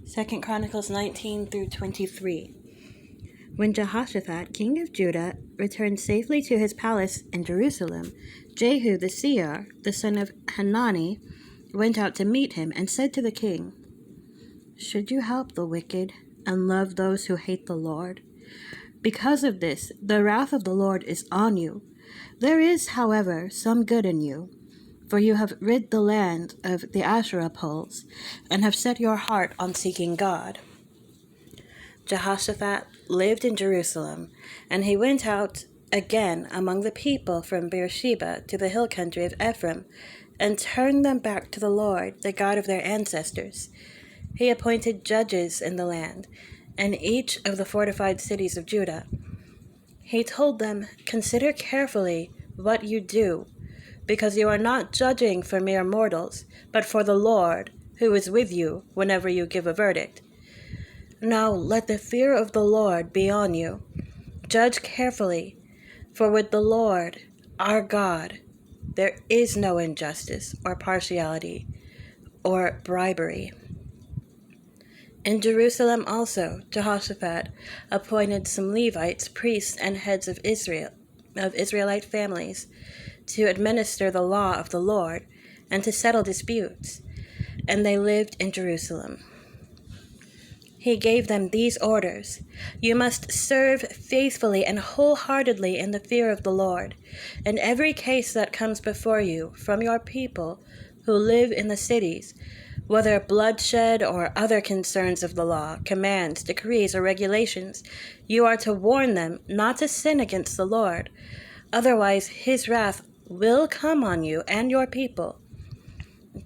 2 Chronicles 19 through 23. When Jehoshaphat, king of Judah, returned safely to his palace in Jerusalem, Jehu the seer, the son of Hanani, went out to meet him and said to the king, "Should you help the wicked and love those who hate the Lord? Because of this, the wrath of the Lord is on you. There is, however, some good in you, for you have rid the land of the Asherah poles and have set your heart on seeking God." Jehoshaphat lived in Jerusalem, and he went out again among the people from Beersheba to the hill country of Ephraim, and turned them back to the Lord, the God of their ancestors. He appointed judges in the land, in each of the fortified cities of Judah. He told them, "Consider carefully what you do, because you are not judging for mere mortals, but for the Lord, who is with you whenever you give a verdict. Now let the fear of the Lord be on you. Judge carefully, for with the Lord, our God, there is no injustice or partiality or bribery." In Jerusalem also, Jehoshaphat appointed some Levites, priests, and heads of Israelite families, to administer the law of the Lord and to settle disputes, and they lived in Jerusalem. He gave them these orders: "You must serve faithfully and wholeheartedly in the fear of the Lord. In every case that comes before you from your people who live in the cities, whether bloodshed or other concerns of the law, commands, decrees, or regulations, you are to warn them not to sin against the Lord. Otherwise, his wrath will come on you and your people.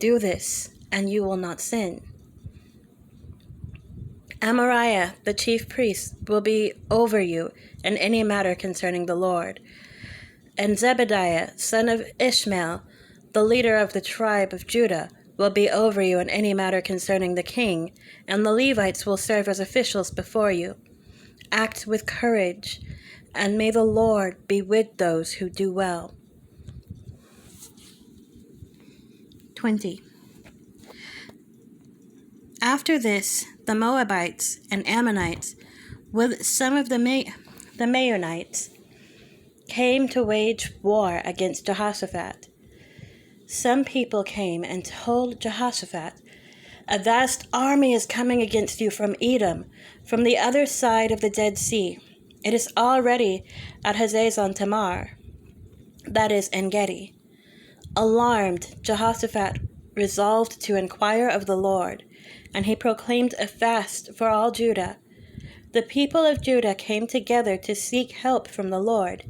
Do this, and you will not sin." Amariah, the chief priest, will be over you in any matter concerning the Lord. And Zebediah, son of Ishmael, the leader of the tribe of Judah, will be over you in any matter concerning the king, and the Levites will serve as officials before you. Act with courage, and may the Lord be with those who do well. 20. After this, the Moabites and Ammonites, with some of the Maonites, came to wage war against Jehoshaphat. Some people came and told Jehoshaphat, "A vast army is coming against you from Edom, from the other side of the Dead Sea. It is already at Hazazon Tamar," that is, En Gedi. Alarmed, Jehoshaphat resolved to inquire of the Lord, and he proclaimed a fast for all Judah. The people of Judah came together to seek help from the Lord.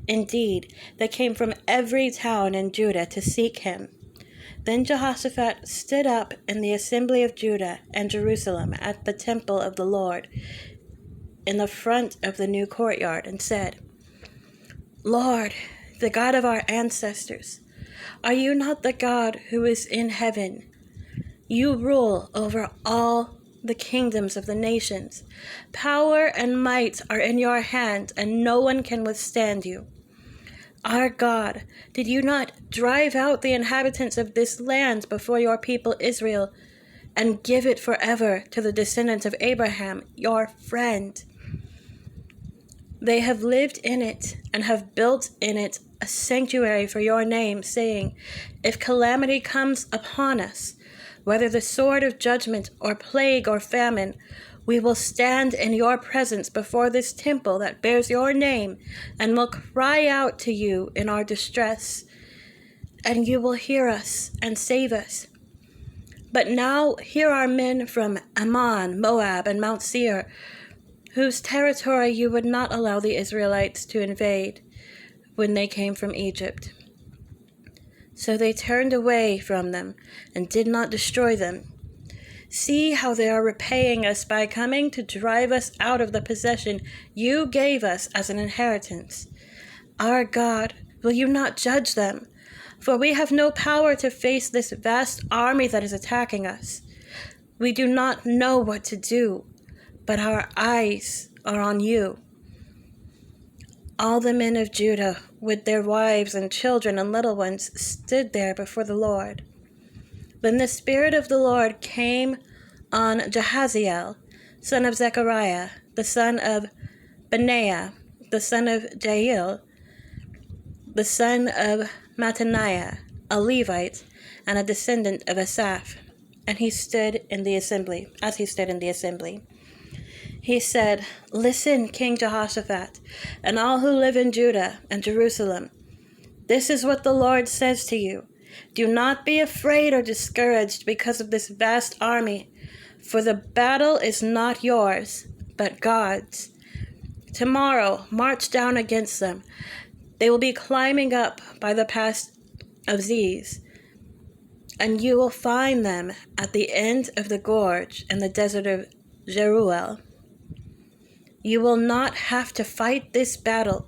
Indeed, they came from every town in Judah to seek him. Then Jehoshaphat stood up in the assembly of Judah and Jerusalem at the temple of the Lord, in the front of the new courtyard, and said, "Lord, the God of our ancestors, are you not the God who is in heaven? You rule over all the kingdoms of the nations. Power and might are in your hand, and no one can withstand you. Our God, did you not drive out the inhabitants of this land before your people Israel, and give it forever to the descendants of Abraham, your friend? They have lived in it and have built in it a sanctuary for your name, saying, 'If calamity comes upon us, whether the sword of judgment or plague or famine, we will stand in your presence before this temple that bears your name, and will cry out to you in our distress, and you will hear us and save us.' But now here are men from Ammon, Moab, and Mount Seir, whose territory you would not allow the Israelites to invade when they came from Egypt. So they turned away from them and did not destroy them. See how they are repaying us by coming to drive us out of the possession you gave us as an inheritance. Our God, will you not judge them? For we have no power to face this vast army that is attacking us. We do not know what to do, but our eyes are on you." All the men of Judah, with their wives and children and little ones, stood there before the Lord. Then the Spirit of the Lord came on Jahaziel, son of Zechariah, the son of Benaiah, the son of Jael, the son of Mattaniah, a Levite, and a descendant of Asaph. And he stood in the assembly. He said, "Listen, King Jehoshaphat, and all who live in Judah and Jerusalem. This is what the Lord says to you. Do not be afraid or discouraged because of this vast army, for the battle is not yours, but God's. Tomorrow, march down against them. They will be climbing up by the pass of Ziz, and you will find them at the end of the gorge in the desert of Jeruel. You will not have to fight this battle.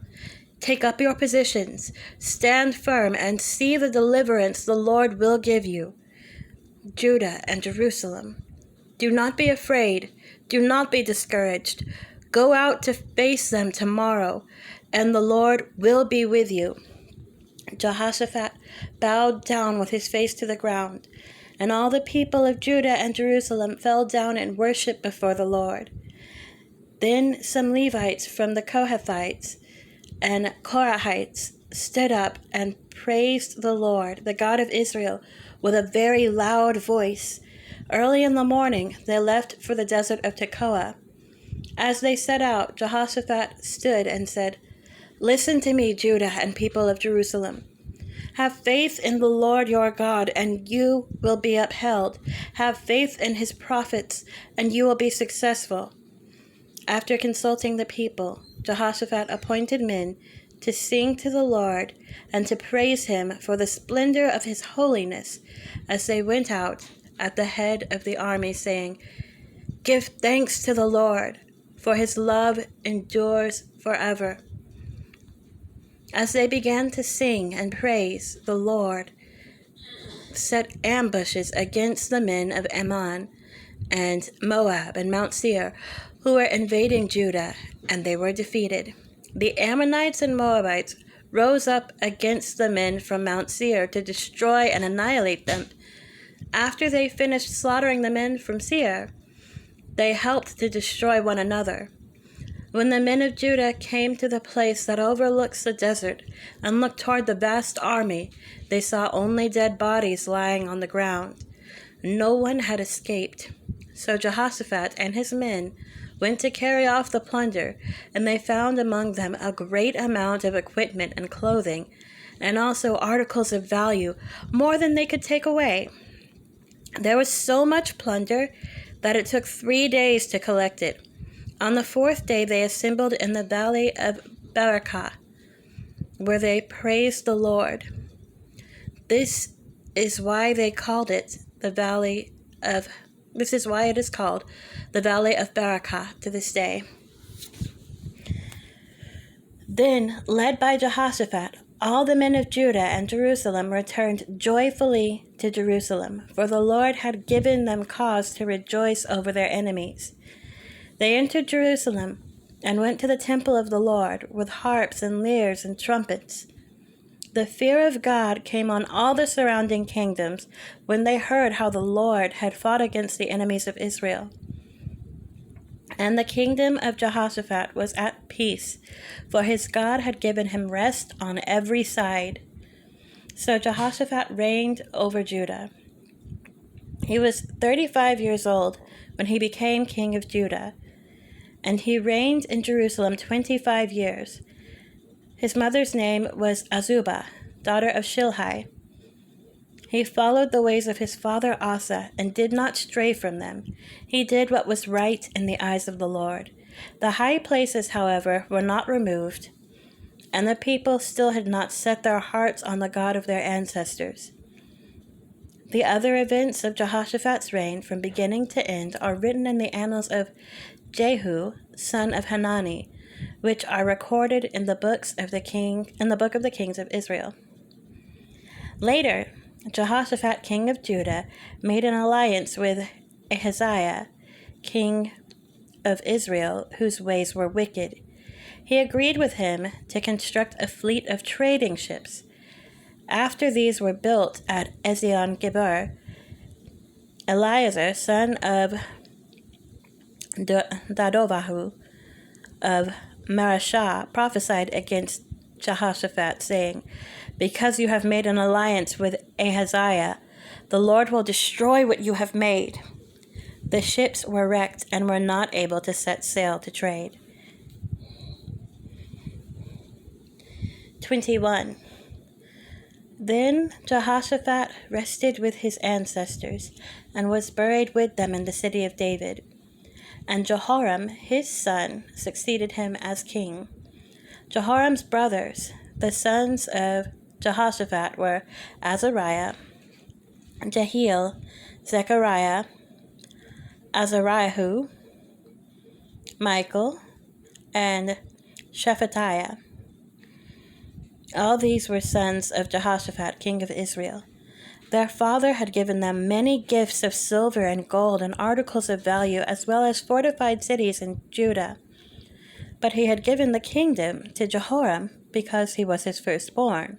Take up your positions, stand firm, and see the deliverance the Lord will give you, Judah and Jerusalem. Do not be afraid, do not be discouraged. Go out to face them tomorrow, and the Lord will be with you." Jehoshaphat bowed down with his face to the ground, and all the people of Judah and Jerusalem fell down and worshipped before the Lord. Then some Levites from the Kohathites and Korahites stood up and praised the Lord, the God of Israel, with a very loud voice. Early in the morning they left for the desert of Tekoa. As they set out, Jehoshaphat stood and said, "Listen to me, Judah and people of Jerusalem. Have faith in the Lord your God, and you will be upheld. Have faith in his prophets, and you will be successful." After consulting the people, Jehoshaphat appointed men to sing to the Lord and to praise him for the splendor of his holiness as they went out at the head of the army, saying, "Give thanks to the Lord, for his love endures forever." As they began to sing and praise, the Lord set ambushes against the men of Ammon and Moab and Mount Seir, who were invading Judah, and they were defeated. The Ammonites and Moabites rose up against the men from Mount Seir to destroy and annihilate them. After they finished slaughtering the men from Seir, they helped to destroy one another. When the men of Judah came to the place that overlooks the desert and looked toward the vast army, they saw only dead bodies lying on the ground. No one had escaped. So Jehoshaphat and his men went to carry off the plunder, and they found among them a great amount of equipment and clothing, and also articles of value, more than they could take away. There was so much plunder that it took 3 days to collect it. On the 4th day they assembled in the valley of Barakah, where they praised the Lord. This is why it is called the valley of Barakah to this day. Then, led by Jehoshaphat, all the men of Judah and Jerusalem returned joyfully to Jerusalem, for the Lord had given them cause to rejoice over their enemies. They entered Jerusalem and went to the temple of the Lord with harps and lyres and trumpets. The fear of God came on all the surrounding kingdoms when they heard how the Lord had fought against the enemies of Israel. And the kingdom of Jehoshaphat was at peace, for his God had given him rest on every side. So Jehoshaphat reigned over Judah. He was 35 years old when he became king of Judah, and he reigned in Jerusalem 25 years. His mother's name was Azubah, daughter of Shilhi. He followed the ways of his father Asa and did not stray from them. He did what was right in the eyes of the Lord. The high places, however, were not removed, and the people still had not set their hearts on the God of their ancestors. The other events of Jehoshaphat's reign from beginning to end are written in the annals of Jehu, son of Hanani, which are recorded in the book of the kings of Israel. Later, Jehoshaphat, king of Judah, made an alliance with Ahaziah, king of Israel, whose ways were wicked. He agreed with him to construct a fleet of trading ships. After these were built at Ezion-Geber, Eleazar, son of Dadovahu of Marashah, prophesied against Jehoshaphat, saying, "Because you have made an alliance with Ahaziah, the Lord will destroy what you have made." The ships were wrecked and were not able to set sail to trade. 21. Then Jehoshaphat rested with his ancestors and was buried with them in the city of David. And Jehoram, his son, succeeded him as king. Jehoram's brothers, the sons of Jehoshaphat, were Azariah, Jehiel, Zechariah, Azariahu, Michael, and Shephatiah. All these were sons of Jehoshaphat, king of Israel. Their father had given them many gifts of silver and gold and articles of value, as well as fortified cities in Judah. But he had given the kingdom to Jehoram because he was his firstborn.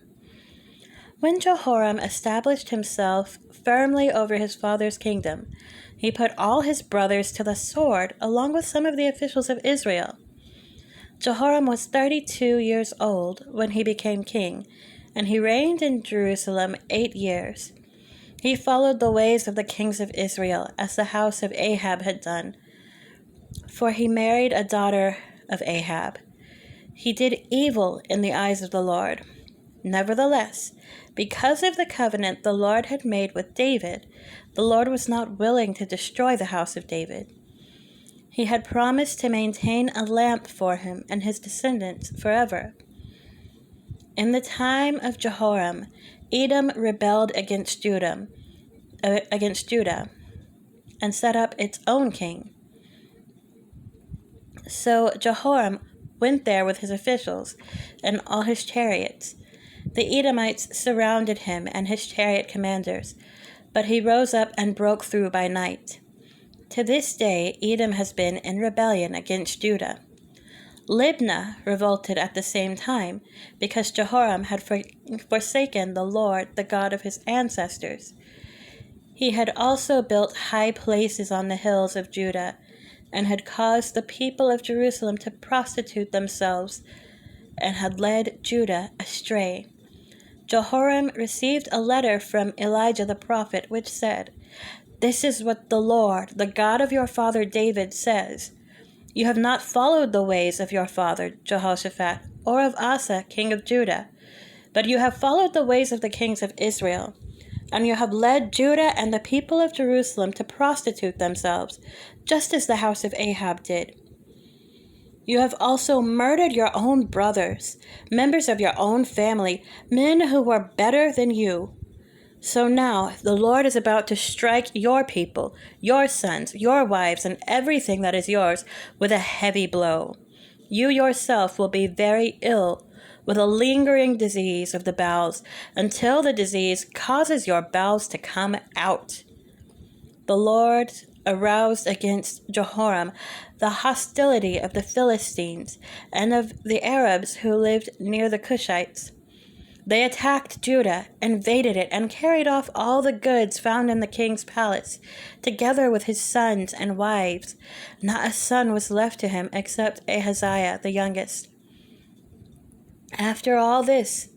When Jehoram established himself firmly over his father's kingdom, he put all his brothers to the sword, along with some of the officials of Israel. Jehoram was 32 years old when he became king, and he reigned in Jerusalem 8 years. He followed the ways of the kings of Israel, as the house of Ahab had done, for he married a daughter of Ahab. He did evil in the eyes of the Lord. Nevertheless, because of the covenant the Lord had made with David, the Lord was not willing to destroy the house of David. He had promised to maintain a lamp for him and his descendants forever. In the time of Jehoram, Edom rebelled against Judah, and set up its own king. So Jehoram went there with his officials and all his chariots. The Edomites surrounded him and his chariot commanders, but he rose up and broke through by night. To this day, Edom has been in rebellion against Judah. Libnah revolted at the same time, because Jehoram had forsaken the Lord, the God of his ancestors. He had also built high places on the hills of Judah, and had caused the people of Jerusalem to prostitute themselves, and had led Judah astray. Jehoram received a letter from Elijah the prophet, which said, "This is what the Lord, the God of your father David, says. You have not followed the ways of your father Jehoshaphat, or of Asa, king of Judah, but you have followed the ways of the kings of Israel, and you have led Judah and the people of Jerusalem to prostitute themselves, just as the house of Ahab did. You have also murdered your own brothers, members of your own family, men who were better than you. So now the Lord is about to strike your people, your sons, your wives, and everything that is yours with a heavy blow. You yourself will be very ill with a lingering disease of the bowels, until the disease causes your bowels to come out." The Lord aroused against Jehoram the hostility of the Philistines and of the Arabs who lived near the Cushites. They attacked Judah, invaded it, and carried off all the goods found in the king's palace, together with his sons and wives. Not a son was left to him except Ahaziah, the youngest. After all this,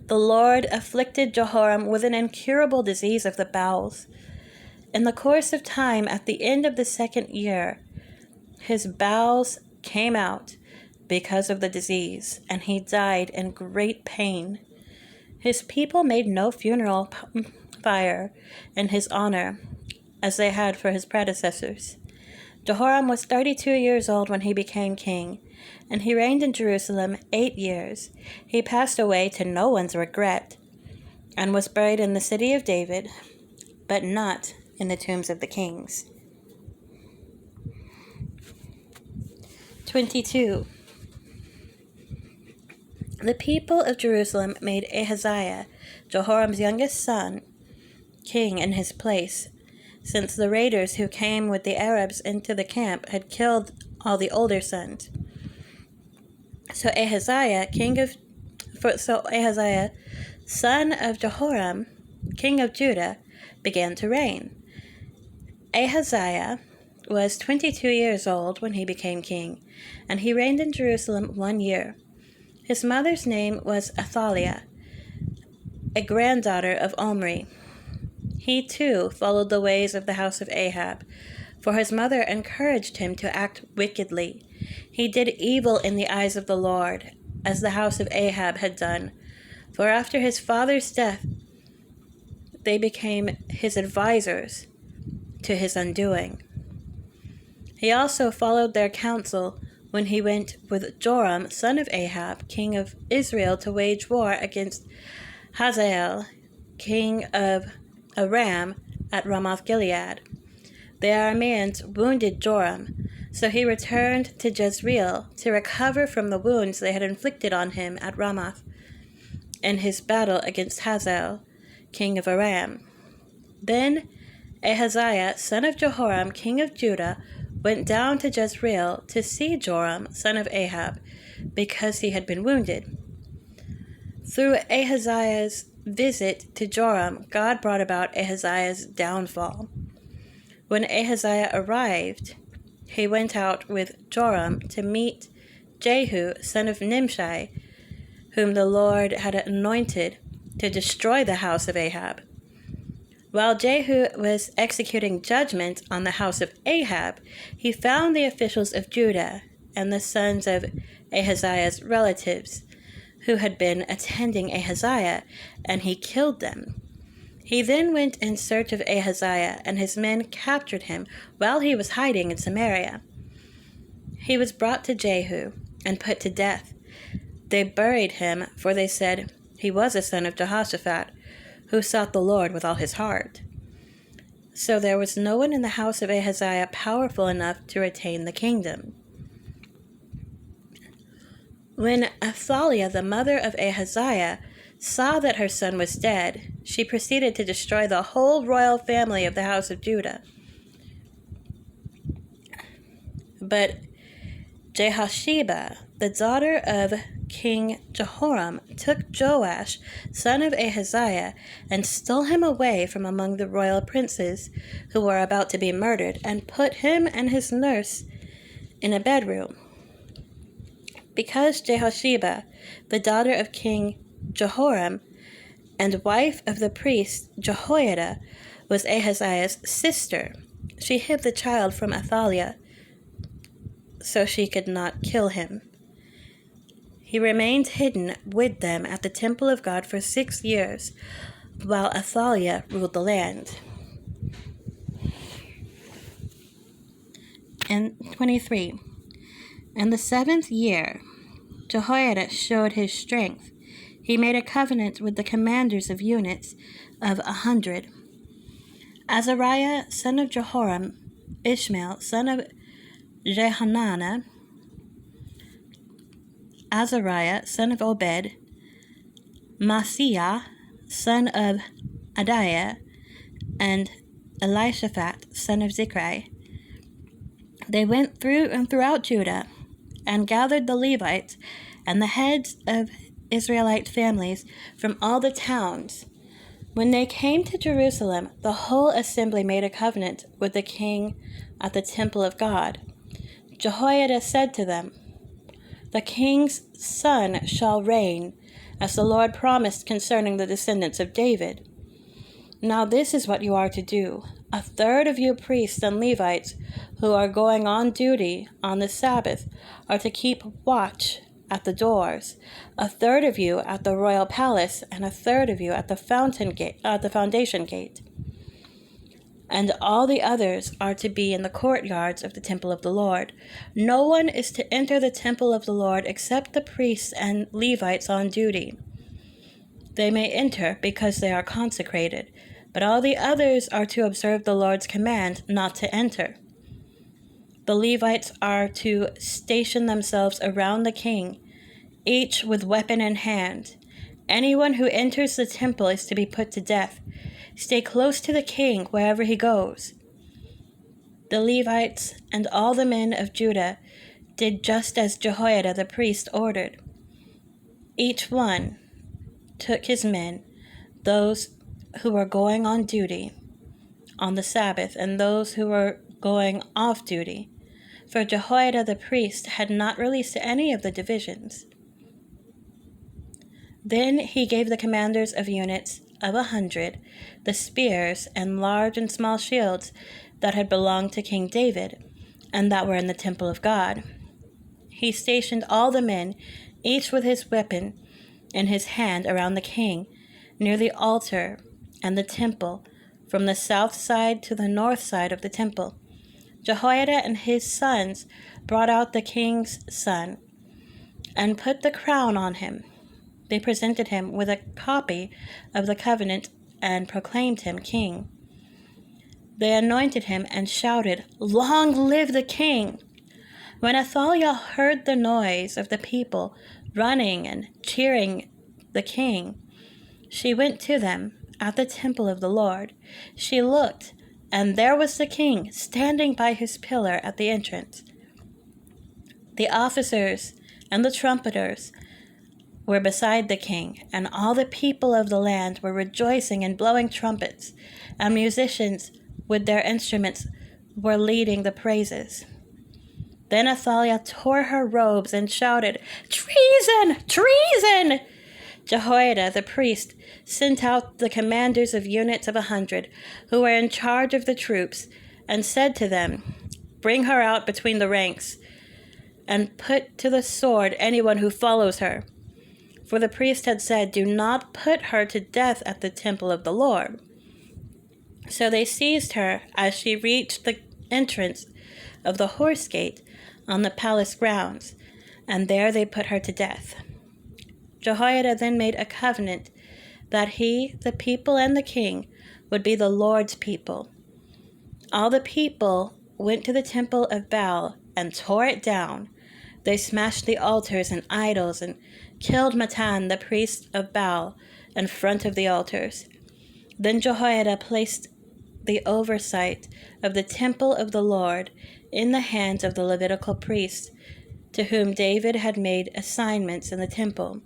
the Lord afflicted Jehoram with an incurable disease of the bowels. In the course of time, at the end of the 2nd year, his bowels came out because of the disease, and he died in great pain. His people made no funeral fire in his honor, as they had for his predecessors. Jehoram was 32 years old when he became king, and he reigned in Jerusalem 8 years. He passed away to no one's regret, and was buried in the city of David, but not in the tombs of the kings. 22. The people of Jerusalem made Ahaziah, Jehoram's youngest son, king in his place, since the raiders who came with the Arabs into the camp had killed all the older sons. So Ahaziah, son of Jehoram, king of Judah, began to reign. Ahaziah was 22 years old when he became king, and he reigned in Jerusalem 1 year. His mother's name was Athaliah, a granddaughter of Omri. He too followed the ways of the house of Ahab, for his mother encouraged him to act wickedly. He did evil in the eyes of the Lord, as the house of Ahab had done. For after his father's death, they became his advisers to his undoing. He also followed their counsel when he went with Joram, son of Ahab, king of Israel, to wage war against Hazael, king of Aram, at Ramoth-Gilead. The Arameans wounded Joram, so he returned to Jezreel to recover from the wounds they had inflicted on him at Ramoth in his battle against Hazael, king of Aram. Then Ahaziah, son of Jehoram, king of Judah, went down to Jezreel to see Joram, son of Ahab, because he had been wounded. Through Ahaziah's visit to Joram, God brought about Ahaziah's downfall. When Ahaziah arrived, he went out with Joram to meet Jehu, son of Nimshi, whom the Lord had anointed to destroy the house of Ahab. While Jehu was executing judgment on the house of Ahab, he found the officials of Judah and the sons of Ahaziah's relatives, who had been attending Ahaziah, and he killed them. He then went in search of Ahaziah, and his men captured him while he was hiding in Samaria. He was brought to Jehu and put to death. They buried him, for they said he was a son of Jehoshaphat, who sought the Lord with all his heart. So there was no one in the house of Ahaziah powerful enough to retain the kingdom. When Athaliah, the mother of Ahaziah, saw that her son was dead, she proceeded to destroy the whole royal family of the house of Judah. But Jehosheba, the daughter of King Jehoram, took Joash, son of Ahaziah, and stole him away from among the royal princes who were about to be murdered, and put him and his nurse in a bedroom. Because Jehosheba, the daughter of King Jehoram, and wife of the priest Jehoiada, was Ahaziah's sister, she hid the child from Athaliah, so she could not kill him. He remained hidden with them at the temple of God for 6 years, while Athaliah ruled the land. And 23. In the 7th year, Jehoiada showed his strength. He made a covenant with the commanders of units of 100. Azariah, son of Jehoram, Ishmael, son of Jehananah, Azariah, son of Obed, Maaseiah, son of Adiah, and Elishaphat, son of Zichri. They went through and throughout Judah and gathered the Levites and the heads of Israelite families from all the towns. When they came to Jerusalem, the whole assembly made a covenant with the king at the temple of God. Jehoiada said to them, "The king's son shall reign, as the Lord promised concerning the descendants of David. Now this is what you are to do. 1/3 of you priests and Levites who are going on duty on the Sabbath are to keep watch at the doors, 1/3 of you at the royal palace, and 1/3 of you at the foundation gate. And all the others are to be in the courtyards of the temple of the Lord. No one is to enter the temple of the Lord except the priests and Levites on duty. They may enter because they are consecrated, but all the others are to observe the Lord's command not to enter. The Levites are to station themselves around the king, each with weapon in hand. Anyone who enters the temple is to be put to death. Stay close to the king wherever he goes." The Levites and all the men of Judah did just as Jehoiada the priest ordered. Each one took his men, those who were going on duty, on the Sabbath and those who were going off duty, for Jehoiada the priest had not released any of the divisions. Then he gave the commanders of units of 100 the spears and large and small shields that had belonged to King David and that were in the temple of God. He stationed all the men, each with his weapon in his hand, around the king, near the altar and the temple, from the south side to the north side of the temple. Jehoiada and his sons brought out the king's son and put the crown on him. They presented him with a copy of the covenant and proclaimed him king. They anointed him and shouted, "Long live the king!" When Athaliah heard the noise of the people running and cheering the king, she went to them at the temple of the Lord. She looked, and there was the king standing by his pillar at the entrance. The officers and the trumpeters were beside the king, and all the people of the land were rejoicing and blowing trumpets, and musicians with their instruments were leading the praises. Then Athaliah tore her robes and shouted, "Treason! Treason!" Jehoiada the priest sent out the commanders of units of 100 who were in charge of the troops and said to them, "Bring her out between the ranks and put to the sword anyone who follows her." For the priest had said, "Do not put her to death at the temple of the Lord." So they seized her as she reached the entrance of the horse gate on the palace grounds, and there they put her to death. Jehoiada then made a covenant that he, the people, and the king would be the Lord's people. All the people went to the temple of Baal and tore it down. They smashed the altars and idols and killed Mattan, the priest of Baal, in front of the altars. Then Jehoiada placed the oversight of the temple of the Lord in the hands of the Levitical priests, to whom David had made assignments in the temple,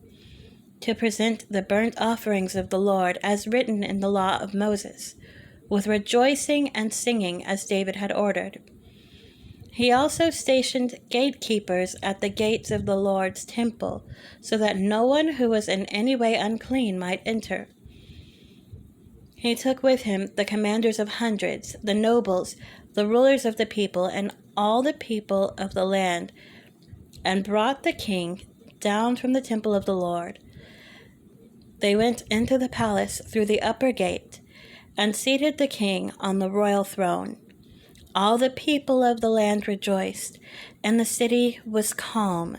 to present the burnt offerings of the Lord as written in the law of Moses, with rejoicing and singing as David had ordered. He also stationed gatekeepers at the gates of the Lord's temple, so that no one who was in any way unclean might enter. He took with him the commanders of hundreds, the nobles, the rulers of the people, and all the people of the land, and brought the king down from the temple of the Lord. They went into the palace through the upper gate and seated the king on the royal throne. All the people of the land rejoiced, and the city was calm,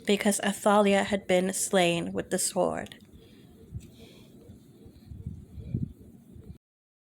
because Athaliah had been slain with the sword.